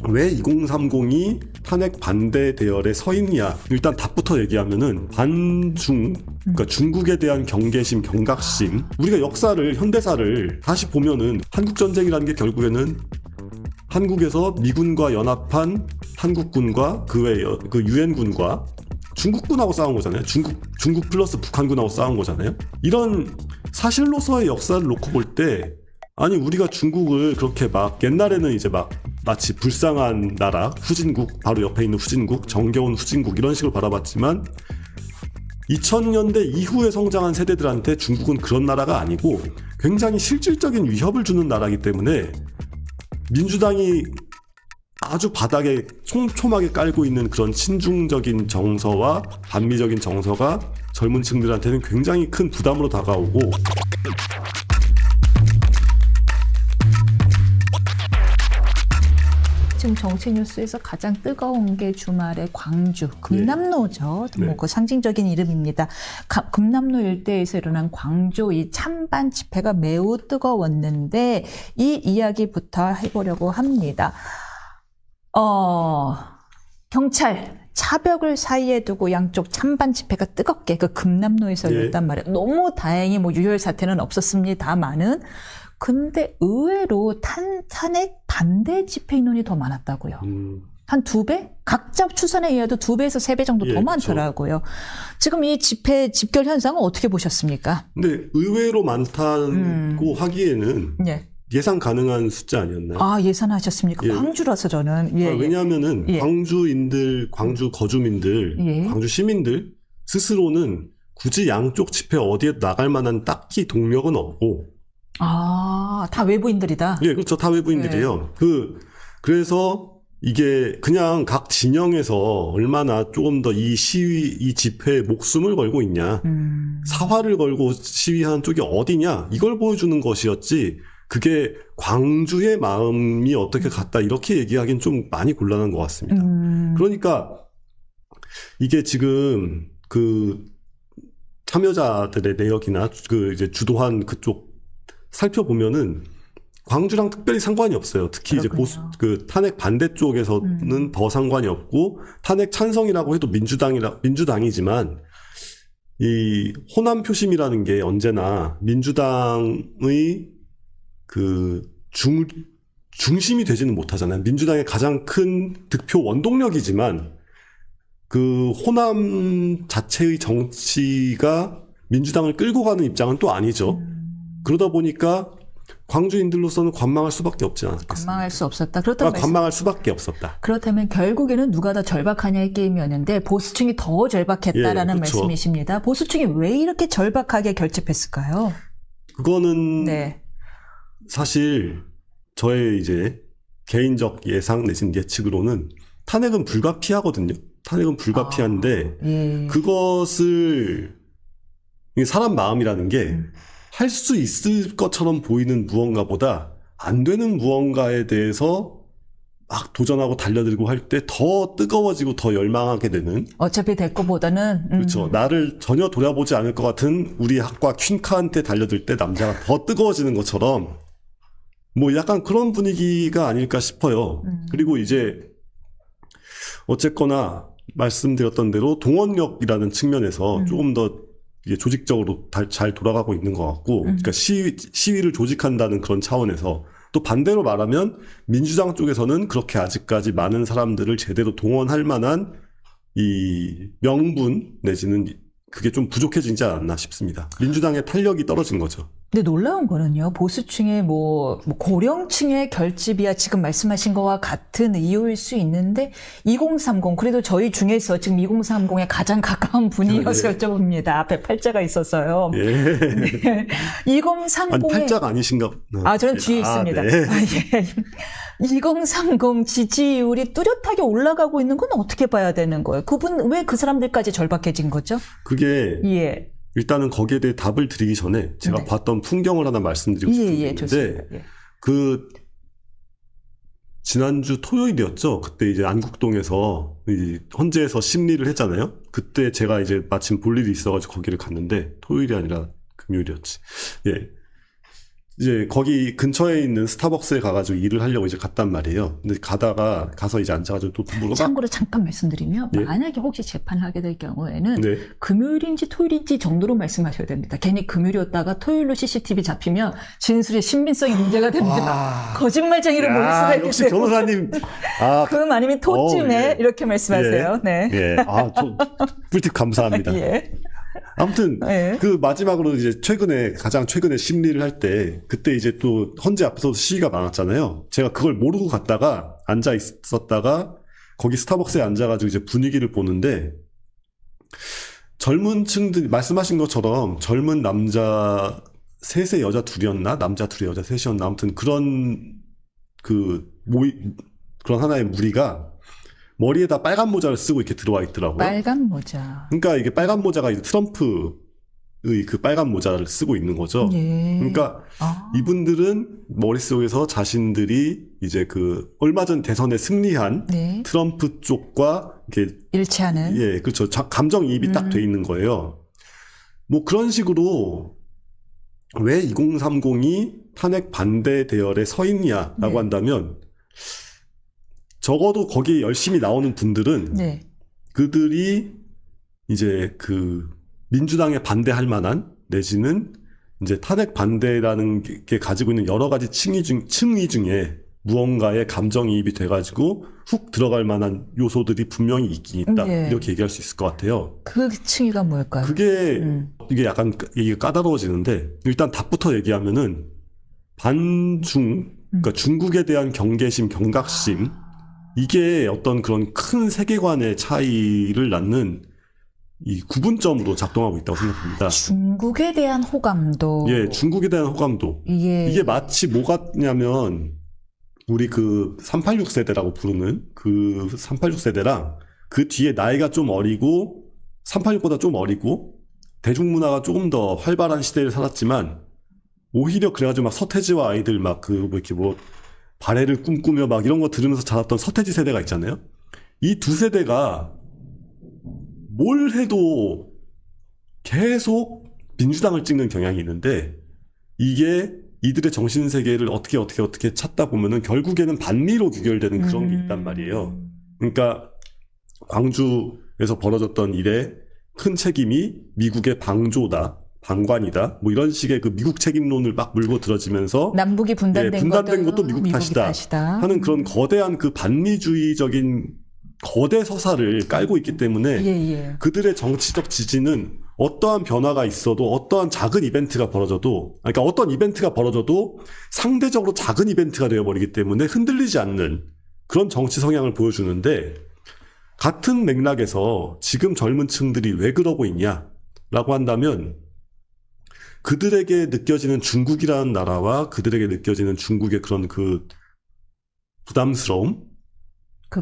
왜 2030이 탄핵 반대 대열에 서 있냐. 일단 답부터 얘기하면은 반중, 그러니까 중국에 대한 경계심, 경각심. 우리가 역사를, 현대사를 다시 보면은 한국전쟁이라는 게 결국에는 한국에서 미군과 연합한 한국군과 그 외 그 유엔군과 중국군하고 싸운 거잖아요. 중국 플러스 북한군하고 싸운 거잖아요. 이런 사실로서의 역사를 놓고 볼 때, 아니 우리가 중국을 그렇게 막 옛날에는 이제 막 마치 불쌍한 나라, 후진국, 바로 옆에 있는 후진국, 정겨운 후진국 이런 식으로 바라봤지만 2000년대 이후에 성장한 세대들한테 중국은 그런 나라가 아니고 굉장히 실질적인 위협을 주는 나라이기 때문에 민주당이 아주 바닥에 촘촘하게 깔고 있는 그런 친중적인 정서와 반미적인 정서가 젊은 층들한테는 굉장히 큰 부담으로 다가오고, 지금 정치 뉴스에서 가장 뜨거운 게 주말에 광주 금남로죠. 네. 뭐 그 상징적인 이름입니다. 금남로 일대에서 일어난 광주 이 찬반 집회가 매우 뜨거웠는데 이 이야기부터 해보려고 합니다. 경찰 차벽을 사이에 두고 양쪽 찬반 집회가 뜨겁게 그 금남로에서 열렸단 말이에요. 너무 다행히 뭐 유혈 사태는 없었습니다만은, 근데 의외로 탄핵 반대 집회 인원이 더 많았다고요. 한 2배? 각자 추산에 의해도 2배에서 3배 정도 더 많더라고요. 그렇죠. 지금 이 집회 집결 현상은 어떻게 보셨습니까? 근데 의외로 많다고 하기에는 예상 가능한 숫자 아니었나요? 아, 예상하셨습니까? 광주라서 저는. 왜냐하면은 광주인들, 광주 거주민들, 광주 시민들 스스로는 굳이 양쪽 집회 어디에 나갈 만한 딱히 동력은 없고. 아, 다 외부인들이다? 예, 그렇죠. 다 외부인들이에요. 그래서 이게 그냥 각 진영에서 얼마나 조금 더 이 시위, 이 집회에 목숨을 걸고 있냐, 사활을 걸고 시위하는 쪽이 어디냐, 이걸 보여주는 것이었지, 그게 광주의 마음이 어떻게 갔다, 이렇게 얘기하기는 좀 많이 곤란한 것 같습니다. 그러니까 이게 지금 그 참여자들의 내역이나 이제 주도한 그쪽 살펴보면은 광주랑 특별히 상관이 없어요. 특히 그렇군요. 이제 그 탄핵 반대 쪽에서는 더 상관이 없고, 탄핵 찬성이라고 해도 민주당이지만 이 호남 표심이라는 게 언제나 민주당의 그 중심이 되지는 못하잖아요. 민주당의 가장 큰 득표 원동력이지만 그 호남 자체의 정치가 민주당을 끌고 가는 입장은 또 아니죠. 그러다 보니까 광주인들로서는 관망할 수밖에 없지 않았겠습니까? 관망할 수 없었다. 그렇다면 관망할 수밖에 없었다. 그렇다면 결국에는 누가 더 절박하냐의 게임이었는데 보수층이 더 절박했다라는 말씀이십니다. 보수층이 왜 이렇게 절박하게 결집했을까요? 그거는 사실 저의 이제 개인적 예상 내진 예측으로는 탄핵은 불가피하거든요. 탄핵은 불가피한데 그것을 사람 마음이라는 게 할 수 있을 것처럼 보이는 무언가보다 안 되는 무언가에 대해서 막 도전하고 달려들고 할 때 더 뜨거워지고 더 열망하게 되는, 어차피 될 거보다는 그렇죠. 나를 전혀 돌아보지 않을 것 같은 우리 학과 퀸카한테 달려들 때 남자가 더 뜨거워지는 것처럼 뭐 약간 그런 분위기가 아닐까 싶어요. 그리고 이제 어쨌거나 말씀드렸던 대로 동원력이라는 측면에서 조금 더 이게 조직적으로 잘 돌아가고 있는 것 같고, 그러니까 시위를 조직한다는 그런 차원에서, 또 반대로 말하면 민주당 쪽에서는 그렇게 아직까지 많은 사람들을 제대로 동원할 만한 이 명분 내지는 그게 좀 부족해지지 않았나 싶습니다. 민주당의 탄력이 떨어진 거죠. 근데 놀라운 거는요, 보수층의 뭐 고령층의 결집이야 지금 말씀하신 거와 같은 이유일 수 있는데, 2030, 그래도 저희 중에서 지금 2030에 가장 가까운 분이어서 여쭤봅니다. 앞에 팔자가 있었어요. 2030에. 아니, 팔자가 아니신가? 저는 뒤에 있습니다. 2030 지지율이 뚜렷하게 올라가고 있는 건 어떻게 봐야 되는 거예요? 그분, 왜 그 사람들까지 절박해진 거죠? 그게. 일단은 거기에 대해 답을 드리기 전에 제가 봤던 풍경을 하나 말씀드리고 싶은데, 그 지난주 토요일이었죠. 그때 이제 안국동에서 헌재에서 심리를 했잖아요. 그때 제가 이제 마침 볼 일이 있어가지고 거기를 갔는데, 토요일이 아니라 금요일이었지. 이제 거기 근처에 있는 스타벅스에 가가지고 일을 하려고 이제 갔단 말이에요. 근데 가서 이제 앉아가지고 또 물어봐. 참고로 잠깐 말씀드리면 예? 만약에 혹시 재판을 하게 될 경우에는 네. 금요일인지 토요일인지 정도로 말씀하셔야 됩니다. 괜히 금요일이었다가 토요일로 CCTV 잡히면 진술의 신빙성이 문제가 됩니다. 거짓말쟁이로 몰릴 수가 있기 역시 때문에. 변호사님. 아, 금 아니면 토쯤에 예. 이렇게 말씀하세요. 네. 예. 아, 꿀팁 감사합니다. 예. 아무튼 예. 그 마지막으로 이제 가장 최근에 심리를 할 때 그때 이제 또 헌재 앞에서도 시위가 많았잖아요. 제가 그걸 모르고 갔다가 앉아 있었다가 거기 스타벅스에 앉아가지고 이제 분위기를 보는데 젊은 층들 말씀하신 것처럼 젊은 남자 셋에 여자 둘이었나 남자 둘에 여자 셋이었나 아무튼 그런 그런 하나의 무리가 머리에다 빨간 모자를 쓰고 이렇게 들어와 있더라고요. 빨간 모자. 그러니까 이게 빨간 모자가 이제 트럼프의 그 빨간 모자를 쓰고 있는 거죠. 예. 그러니까 이분들은 머릿속에서 자신들이 이제 얼마 전 대선에 승리한 네. 트럼프 쪽과 이렇게 일치하는. 예, 그렇죠. 감정이입이 딱 돼 있는 거예요. 뭐 그런 식으로 왜 2030이 탄핵 반대 대열에 서 있냐라고 네. 한다면 적어도 거기에 열심히 나오는 분들은 네. 그들이 이제 민주당에 반대할 만한 내지는 이제 탄핵 반대라는 게 가지고 있는 여러 가지 층위 중에 무언가에 감정이입이 돼가지고 훅 들어갈 만한 요소들이 분명히 있긴 있다. 네. 이렇게 얘기할 수 있을 것 같아요. 그 층위가 뭘까요? 이게 약간 얘기가 까다로워지는데 일단 답부터 얘기하면은 그러니까 중국에 대한 경계심, 경각심 이게 어떤 그런 큰 세계관의 차이를 낳는 이 구분점으로 작동하고 있다고 생각합니다. 중국에 대한 호감도. 예, 중국에 대한 호감도. 이게 마치 뭐 같냐면 우리 386 세대라고 부르는 386 세대랑 그 뒤에 나이가 좀 어리고 386보다 좀 어리고 대중문화가 조금 더 활발한 시대를 살았지만 오히려 그래가지고 막 서태지와 아이들 발해를 꿈꾸며 막 이런 거 들으면서 자랐던 서태지 세대가 있잖아요. 이 두 세대가 뭘 해도 계속 민주당을 찍는 경향이 있는데 이게 이들의 정신세계를 어떻게 찾다 보면은 결국에는 반미로 귀결되는 그런 게 있단 말이에요. 그러니까 광주에서 벌어졌던 일에 큰 책임이 미국의 방관이다. 뭐 이런 식의 미국 책임론을 막 물고 들어지면서 남북이 분단된 것도 미국 탓이다 하는 그런 거대한 반미주의적인 거대 서사를 깔고 있기 때문에 그들의 정치적 지지는 어떠한 변화가 있어도 어떠한 작은 이벤트가 벌어져도 그러니까 어떤 이벤트가 벌어져도 상대적으로 작은 이벤트가 되어버리기 때문에 흔들리지 않는 그런 정치 성향을 보여주는데 같은 맥락에서 지금 젊은 층들이 왜 그러고 있냐라고 한다면 그들에게 느껴지는 중국이라는 나라와 그들에게 느껴지는 중국의 그런 부담스러움,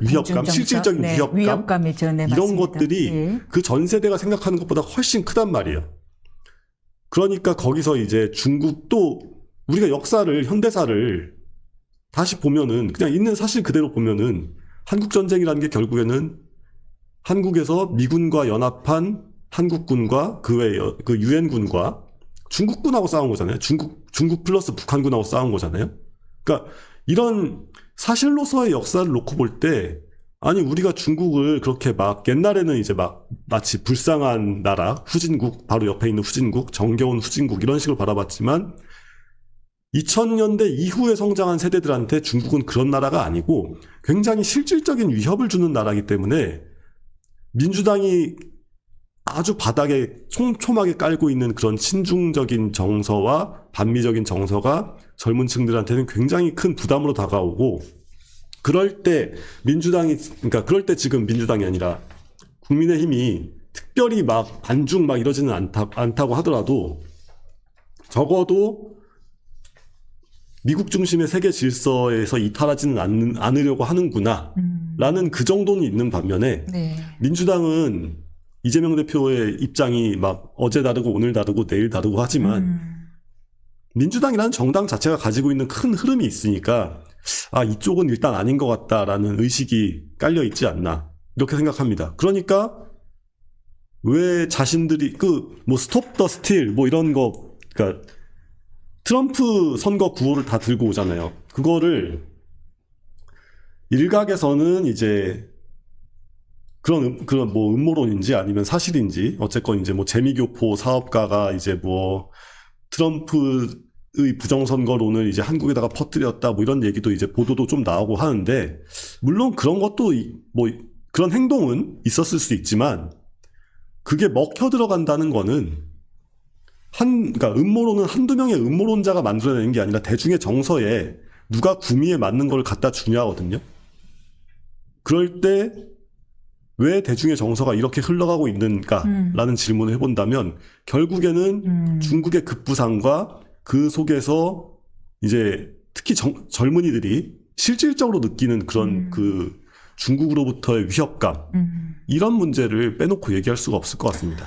위협감, 실질적인 위협감이죠. 네, 이런 맞습니다. 것들이 그 전 세대가 생각하는 것보다 훨씬 크단 말이에요. 그러니까 거기서 이제 중국도 우리가 현대사를 다시 보면은 그냥 있는 사실 그대로 보면은 한국전쟁이라는 게 결국에는 한국에서 미군과 연합한 한국군과 그 외 유엔군과 중국군하고 싸운 거잖아요. 중국 플러스 북한군하고 싸운 거잖아요. 그러니까 이런 사실로서의 역사를 놓고 볼 때 아니 우리가 중국을 그렇게 옛날에는 이제 마치 불쌍한 나라 후진국 바로 옆에 있는 후진국 정겨운 후진국 이런 식으로 바라봤지만 2000년대 이후에 성장한 세대들한테 중국은 그런 나라가 아니고 굉장히 실질적인 위협을 주는 나라이기 때문에 민주당이 아주 바닥에 촘촘하게 깔고 있는 그런 친중적인 정서와 반미적인 정서가 젊은 층들한테는 굉장히 큰 부담으로 다가오고 그럴 때 그럴 때 지금 민주당이 아니라 국민의힘이 특별히 반중 이러지는 않다고 하더라도 적어도 미국 중심의 세계 질서에서 이탈하지는 않으려고 하는구나 라는 그 정도는 있는 반면에 민주당은 이재명 대표의 입장이 어제 다르고 오늘 다르고 내일 다르고 하지만 민주당이라는 정당 자체가 가지고 있는 큰 흐름이 있으니까 이쪽은 일단 아닌 것 같다라는 의식이 깔려 있지 않나 이렇게 생각합니다. 그러니까 왜 자신들이 스톱 더 스틸 이런 거 그러니까 트럼프 선거 구호를 다 들고 오잖아요. 그거를 일각에서는 이제 그런 뭐 음모론인지 아니면 사실인지 어쨌건 이제 뭐 재미교포 사업가가 이제 뭐 트럼프의 부정선거론을 이제 한국에다가 퍼뜨렸다 뭐 이런 얘기도 이제 보도도 좀 나오고 하는데 물론 그런 것도 뭐 그런 행동은 있었을 수 있지만 그게 먹혀 들어간다는 거는 그러니까 음모론은 한두 명의 음모론자가 만들어내는 게 아니라 대중의 정서에 누가 구미에 맞는 걸 갖다 주냐거든요. 그럴 때 왜 대중의 정서가 이렇게 흘러가고 있는가라는 질문을 해본다면 결국에는 중국의 급부상과 그 속에서 이제 특히 젊은이들이 실질적으로 느끼는 그런 그 중국으로부터의 위협감 이런 문제를 빼놓고 얘기할 수가 없을 것 같습니다.